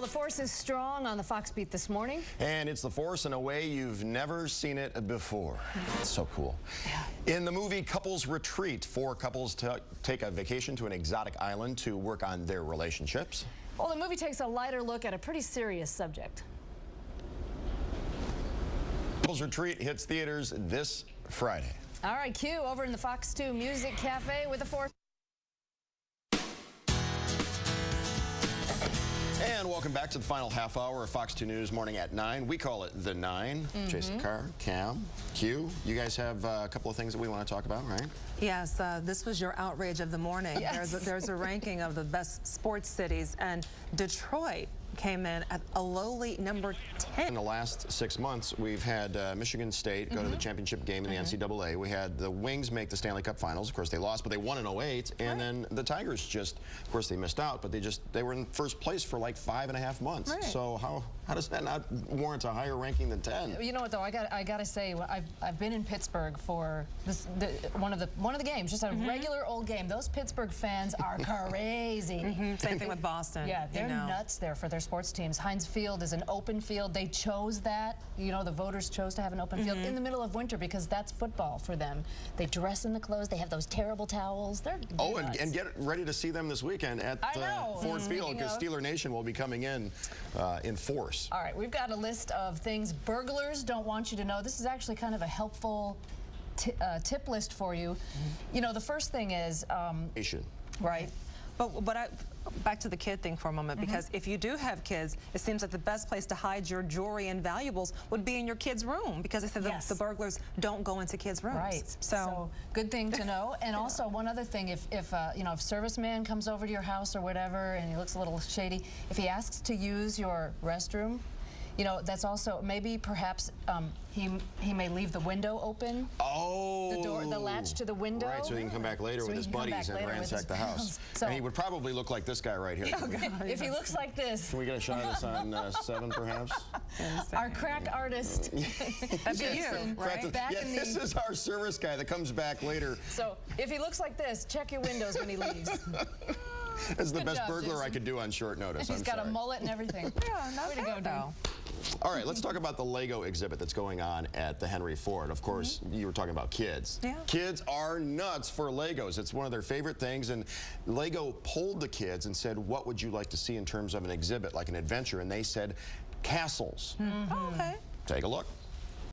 Well, the force is strong on the Fox Beat this morning. And it's the force in a way you've never seen it before. It's so cool. Yeah. In the movie Couples Retreat, 4 couples take a vacation to an exotic island to work on their relationships. Well, the movie takes a lighter look at a pretty serious subject. Couples Retreat hits theaters this Friday. All right, Q over in the Fox 2 Music Cafe with the force. And welcome back to the final half hour of Fox 2 News Morning at 9. We call it The 9. Jason Carr, Cam, Q. You guys have a couple of things that we want to talk about, right? Yes, this was your outrage of the morning. Yes. There's a ranking of the best sports cities, and Detroit came in at a lowly number 10. In the last 6 months, we've had Michigan State go to the championship game in the NCAA. We had the Wings make the Stanley Cup Finals. Of course, they lost, but they won in 08. And then the Tigers just, of course, they missed out, but they were in first place for like 5.5 months. Right. So how does that not warrant a higher ranking than 10? You know what, though? I got to say, I've been in Pittsburgh for one of the games, just a regular old game. Those Pittsburgh fans are crazy. Same thing with Boston. Yeah, they're nuts there for their sports teams. Heinz Field is an open field. They chose that. You know, the voters chose to have an open field in the middle of winter because that's football for them. They dress in the clothes. They have those terrible towels. They're nuts. And get ready to see them this weekend at Ford Field, because Steeler Nation will be coming in force. All right, we've got a list of things burglars don't want you to know. This is actually kind of a helpful tip list for you. You know, the first thing is right. But back to the kid thing for a moment, because if you do have kids, it seems like the best place to hide your jewelry and valuables would be in your kid's room, because they said the burglars don't go into kids' rooms. Right. So good thing to know. And also one other thing, if you know, if serviceman comes over to your house or whatever and he looks a little shady, if he asks to use your restroom, you know, that's also maybe perhaps he may leave the window open. Oh, the latch to the window. Right, so he can come back later with his buddies and ransack the house. So, and he would probably look like this guy right here. If he looks like this. Can we get a shot of this on 7, perhaps? Our crack artist, that'd be you, right? This is our service guy that comes back later. So if he looks like this, check your windows when he leaves. This is the best burglar I could do on short notice. He's got a mullet and everything. Yeah, way to go, though. All right, let's talk about the Lego exhibit that's going on at the Henry Ford. Of course, you were talking about kids. Yeah. Kids are nuts for Legos. It's one of their favorite things, and Lego polled the kids and said, what would you like to see in terms of an exhibit, like an adventure? And they said castles. Okay. Take a look.